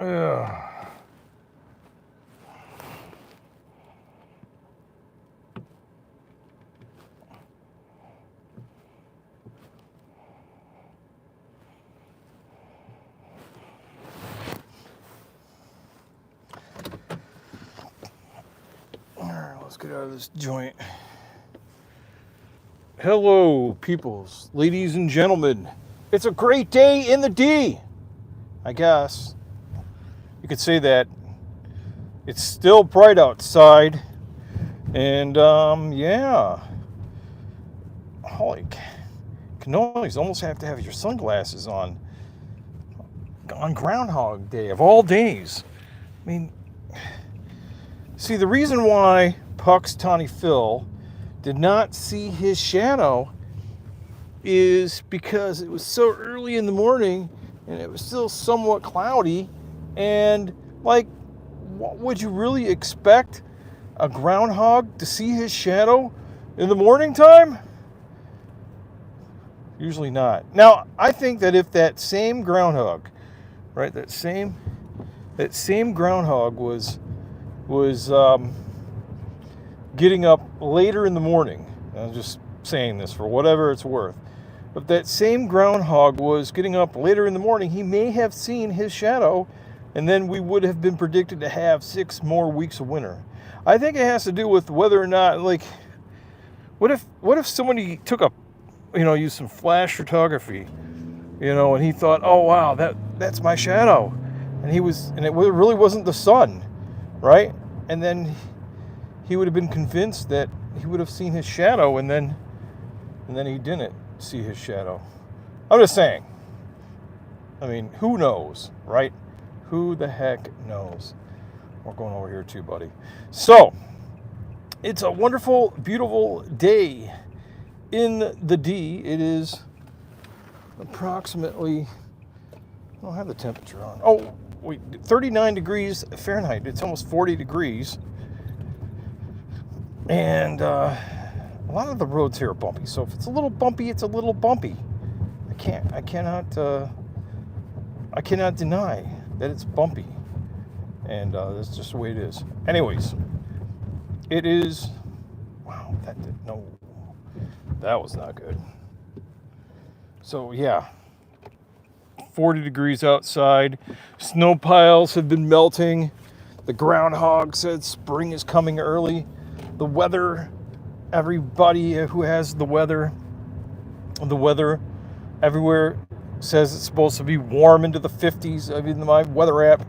Ugh. Let's get out of this joint. Hello, peoples, ladies and gentlemen. It's a great day in the D. I guess you could say that. It's still bright outside, and yeah. Holy cannolis! Almost have to have your sunglasses on Groundhog Day of all days. I mean, see, the reason why Puck's Tawny Phil did not see his shadow is because it was so early in the morning and it was still somewhat cloudy, and like, what would you really expect a groundhog to see his shadow in the morning time? Usually not. Now, I think that if that same groundhog, right, that same groundhog was getting up later in the morning, I'm just saying this for whatever it's worth, if that same groundhog was getting up later in the morning, he may have seen his shadow, and then we would have been predicted to have 6 more weeks of winter. I think it has to do with whether or not, like, what if somebody took used some flash photography, and he thought, oh wow, that's my shadow, and it really wasn't the sun, right? And then he would have been convinced that he would have seen his shadow, and then he didn't see his shadow. I'm just saying. I mean, who knows, right? Who the heck knows? We're going over here too, buddy. So, it's a wonderful, beautiful day in the D. It is approximately, I don't have the temperature on. Oh, wait, 39 degrees Fahrenheit. It's almost 40 degrees. And a lot of the roads here are bumpy. So if it's a little bumpy, it's a little bumpy. I cannot deny that it's bumpy. And that's just the way it is. Anyways, it is, wow, that was not good. So yeah, 40 degrees outside. Snow piles have been melting. The groundhog said spring is coming early. The weather, everybody who has the weather everywhere says it's supposed to be warm into the 50s. I mean, my weather app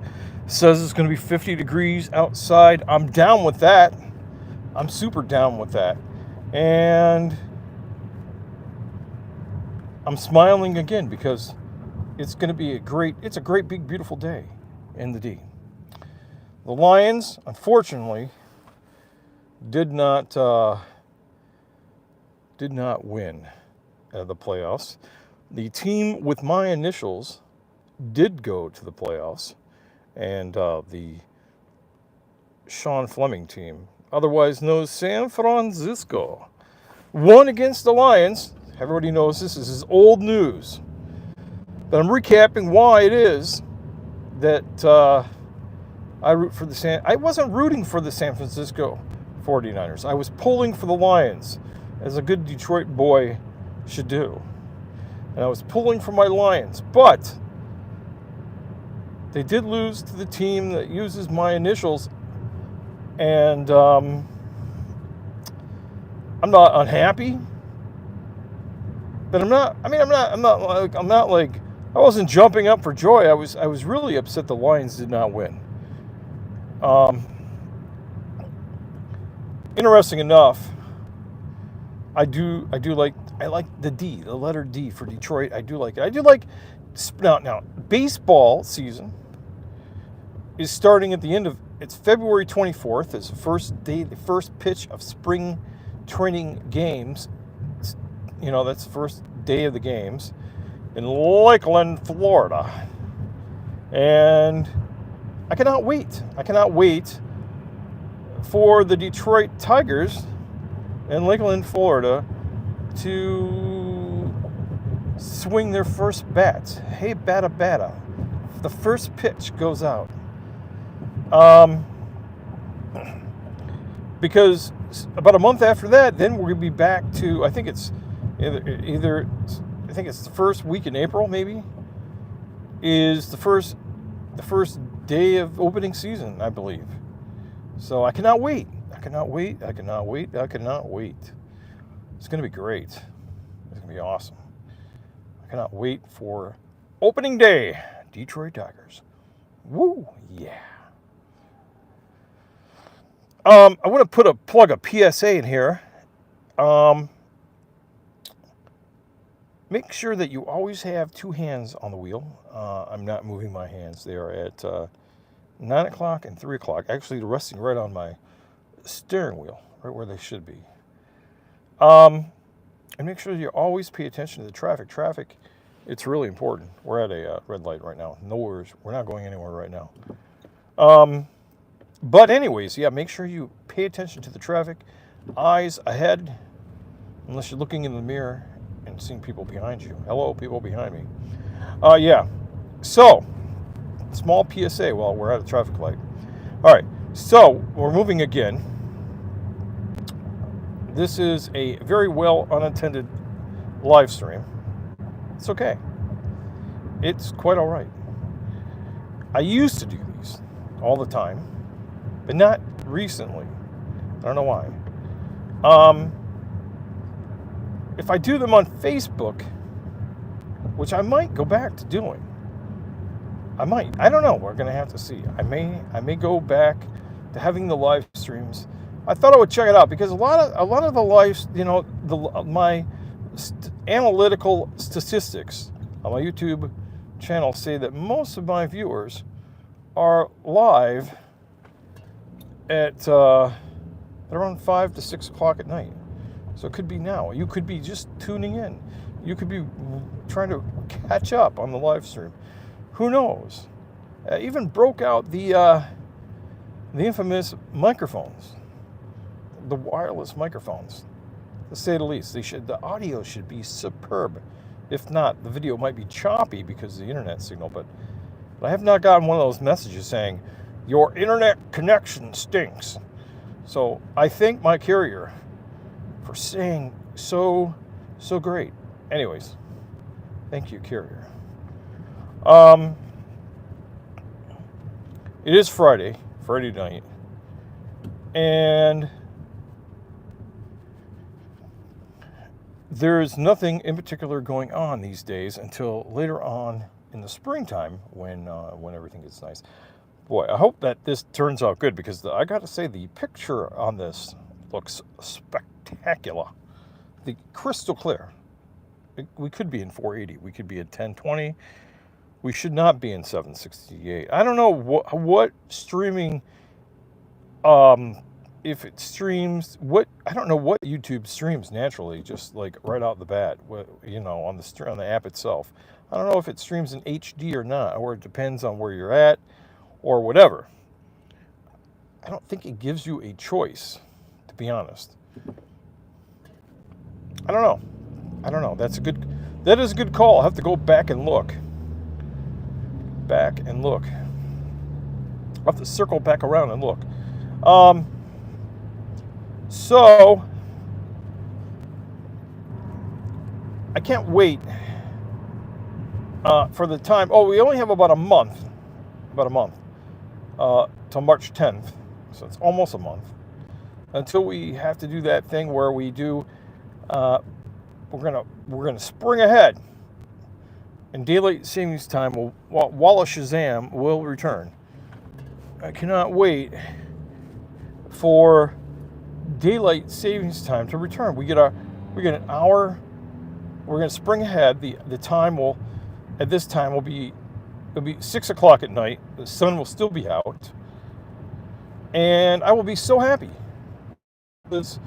says it's going to be 50 degrees outside. I'm down with that. I'm super down with that. And I'm smiling again because it's going to be a great big beautiful day in the D. The Lions, unfortunately, did not win the playoffs. The team with my initials did go to the playoffs, and the Sean Fleming team, otherwise known as San Francisco, won against the Lions. Everybody knows this is old news, but I'm recapping why it is that I wasn't rooting for the San Francisco 49ers. I was pulling for the Lions, as a good Detroit boy should do. And I was pulling for my Lions, but they did lose to the team that uses my initials, and I'm not unhappy, but I wasn't jumping up for joy. I was really upset the Lions did not win. Interesting enough, I like the D, the letter D for Detroit. I do like it. Now baseball season is starting at the end of, it's February 24th. It's the first pitch of spring training games. That's the first day of the games in Lakeland, Florida. And I cannot wait. For the Detroit Tigers in Lakeland, Florida, to swing their first bats. Hey, bata bata. the first pitch goes out. Because about a month after that, then we're going to be back to, I think it's either I think it's the first week in April, maybe, is the first day of opening season, I believe. So I cannot wait. I cannot wait. I cannot wait. I cannot wait. It's going to be great. It's going to be awesome. I cannot wait for opening day. Detroit Tigers. Woo, yeah. I want to plug a PSA in here. Make sure that you always have two hands on the wheel. I'm not moving my hands. They are at 9 o'clock and 3 o'clock. Actually, they're resting right on my steering wheel, right where they should be. And make sure you always pay attention to the traffic. Traffic, it's really important. We're at a red light right now. We're not going anywhere right now. But anyways, yeah, make sure you pay attention to the traffic. Eyes ahead, unless you're looking in the mirror and seeing people behind you. Hello, people behind me. Yeah. So, small PSA while we're at a traffic light. All right. So, we're moving again. This is a very well unattended live stream. It's okay. It's quite all right. I used to do these all the time, but not recently. I don't know why. If I do them on Facebook, which I might go back to doing, I might. I don't know. We're going to have to see. I may go back to having the live streams. I thought I would check it out because a lot of the lives, my analytical statistics on my YouTube channel say that most of my viewers are live at around 5 to 6 o'clock at night. So it could be now. You could be just tuning in. You could be trying to catch up on the live stream. Who knows? Even broke out the infamous microphones, the wireless microphones, to say the least. The audio should be superb. If not, the video might be choppy because of the internet signal. But I have not gotten one of those messages saying your internet connection stinks. So I thank my carrier for saying so great. Anyways, thank you, carrier. It is Friday night, and there is nothing in particular going on these days until later on in the springtime when everything gets nice. Boy, I hope that this turns out good because I got to say the picture on this looks spectacular. The crystal clear. We could be in 480. We could be at 1020. We should not be in 768. I don't know what streaming, if it streams, I don't know what YouTube streams naturally, just like right out the bat, on the app itself. I don't know if it streams in HD or not, or it depends on where you're at, or whatever. I don't think it gives you a choice, to be honest. I don't know. That is a good call. I'll have to go back and look. I'll have to circle back around and look. So I can't wait for the time. Oh, we only have about a month till March 10th. So it's almost a month until we have to do that thing where we do. We're gonna spring ahead, and daylight savings time Walla Shazam will return. I cannot wait for daylight savings time to return. We get an hour. We're gonna spring ahead. The time at this time it'll be 6 o'clock at night. The sun will still be out, and I will be so happy because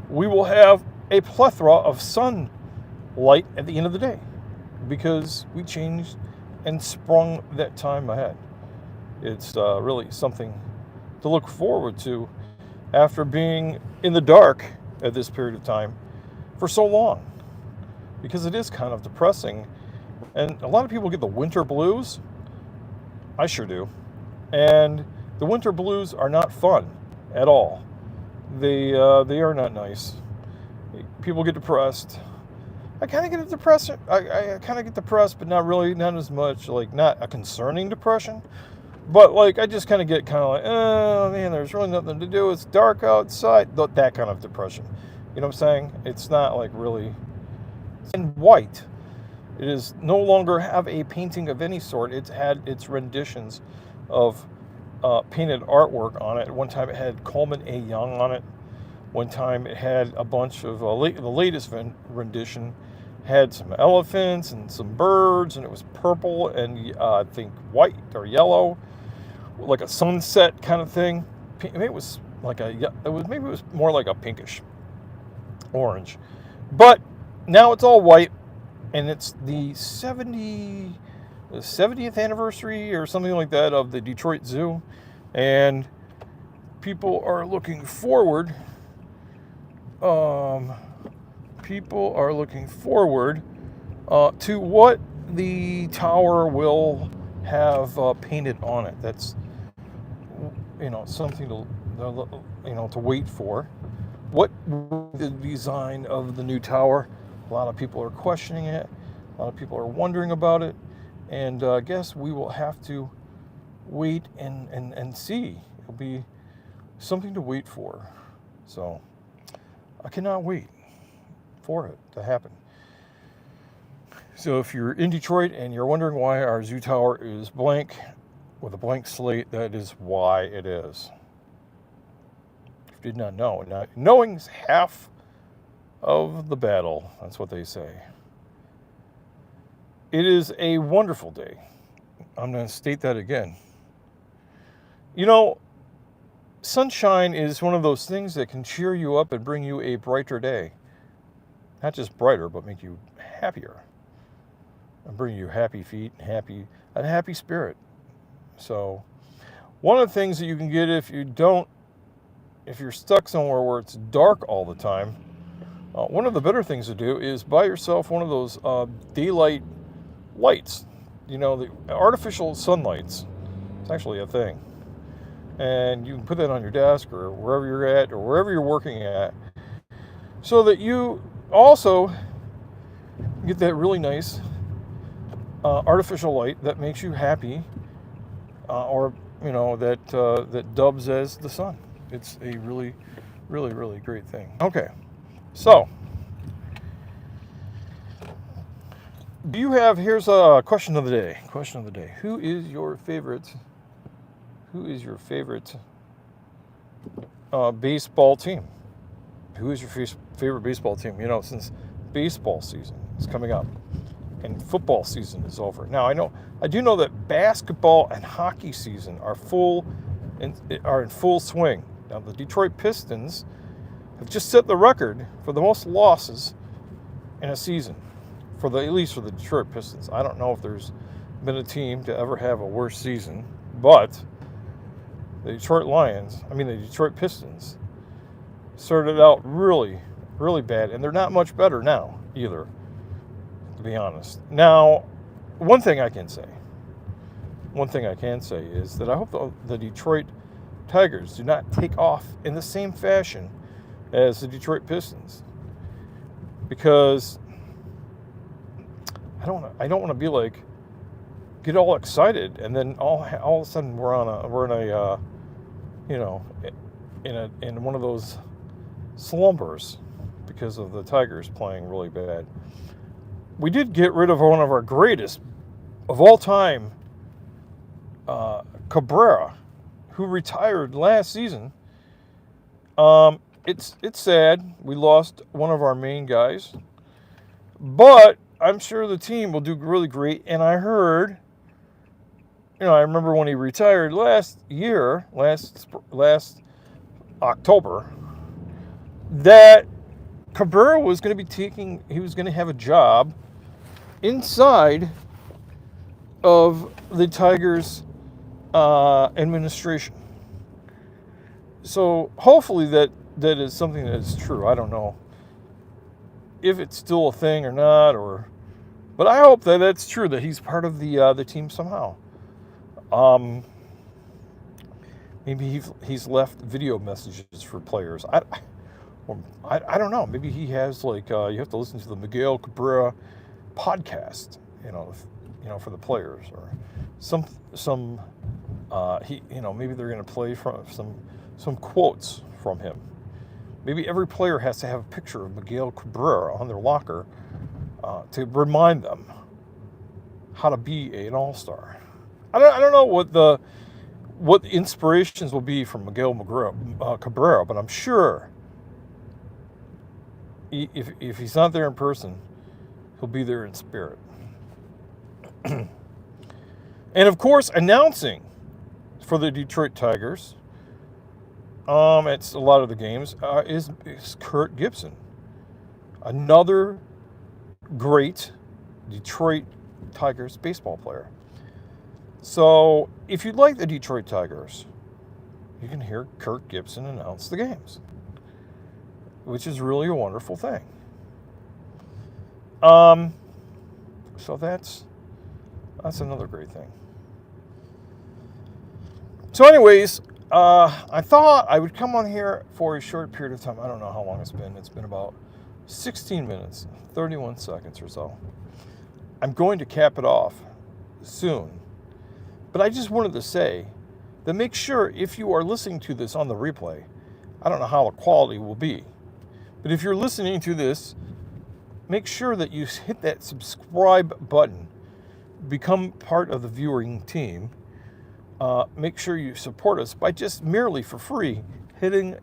we will have a plethora of sunlight at the end of the day because we changed and sprung that time ahead. It's really something to look forward to after being in the dark at this period of time for so long, because it is kind of depressing, and a lot of people get the winter blues. I sure do. And the winter blues are not fun at all. They are not nice. People get depressed. I kind of get depressed. I kind of get depressed, but not really, not as much. Like, not a concerning depression, but like I just kind of get kind of like, oh man, there's really nothing to do. It's dark outside. That kind of depression. You know what I'm saying? It's not like really. It's in white. It is no longer have a painting of any sort. It's had its renditions of painted artwork on it. At one time it had Coleman A. Young on it. One time it had a bunch of, the latest rendition had some elephants and some birds, and it was purple and I think white or yellow, like a sunset kind of thing. Maybe it was maybe it was more like a pinkish orange. But now it's all white, and it's the 70th anniversary or something like that of the Detroit Zoo, and people are looking forward. People are looking forward to what the tower will have painted on it. That's something to to wait for. What the design of the new tower? A lot of people are questioning it. A lot of people are wondering about it, and I guess we will have to wait and see. It'll be something to wait for. So I cannot wait for it to happen. So if you're in Detroit and you're wondering why our zoo tower is blank with a blank slate, that is why it is. If you did not know, knowing's half of the battle. That's what they say. It is a wonderful day. I'm going to state that again. Sunshine is one of those things that can cheer you up and bring you a brighter day. Not just brighter, but make you happier. And bring you happy feet, a happy spirit. So, one of the things that you can get if you're stuck somewhere where it's dark all the time, one of the better things to do is buy yourself one of those daylight lights. The artificial sunlights. It's actually a thing. And you can put that on your desk or wherever you're at or wherever you're working at, so that you also get that really nice artificial light that makes you happy, that dubs as the sun. It's a really, really, really great thing. Okay, so here's a question of the day. Who is your favorite baseball team? Who is your favorite baseball team? Since baseball season is coming up and football season is over. Now I do know that basketball and hockey season are in full swing. Now the Detroit Pistons have just set the record for the most losses in a season, at least for the Detroit Pistons. I don't know if there's been a team to ever have a worse season, but the Detroit Pistons started out really, really bad, and they're not much better now either, to be honest. Now, one thing I can say is that I hope the Detroit Tigers do not take off in the same fashion as the Detroit Pistons, because I don't want to be like, get all excited and then all of a sudden we're in one of those slumbers because of the Tigers playing really bad. We did get rid of one of our greatest of all time, Cabrera, who retired last season. It's sad. We lost one of our main guys, but I'm sure the team will do really great. And I heard, I remember when he retired last October, that Cabrera was going to have a job inside of the Tigers administration. So hopefully that is something that is true. I don't know if it's still a thing or not, but I hope that that's true, that he's part of the team somehow. Um, Maybe he's left video messages for players. I don't know. Maybe he has like you have to listen to the Miguel Cabrera podcast, for the players, or some maybe they're going to play from some quotes from him. Maybe every player has to have a picture of Miguel Cabrera on their locker to remind them how to be an all-star. I don't know what the inspirations will be from Miguel Cabrera, but I'm sure if he's not there in person, he'll be there in spirit. And of course, announcing for the Detroit Tigers, it's a lot of the games, is Kurt Gibson, another great Detroit Tigers baseball player. So, if you like the Detroit Tigers, you can hear Kurt Gibson announce the games, which is really a wonderful thing. So that's another great thing. So, anyways, I thought I would come on here for a short period of time. I don't know how long it's been. It's been about 16 minutes, 31 seconds or so. I'm going to cap it off soon. But I just wanted to say that make sure if you are listening to this on the replay, I don't know how the quality will be, but if you're listening to this, make sure that you hit that subscribe button, become part of the viewing team. Make sure you support us by just merely for free hitting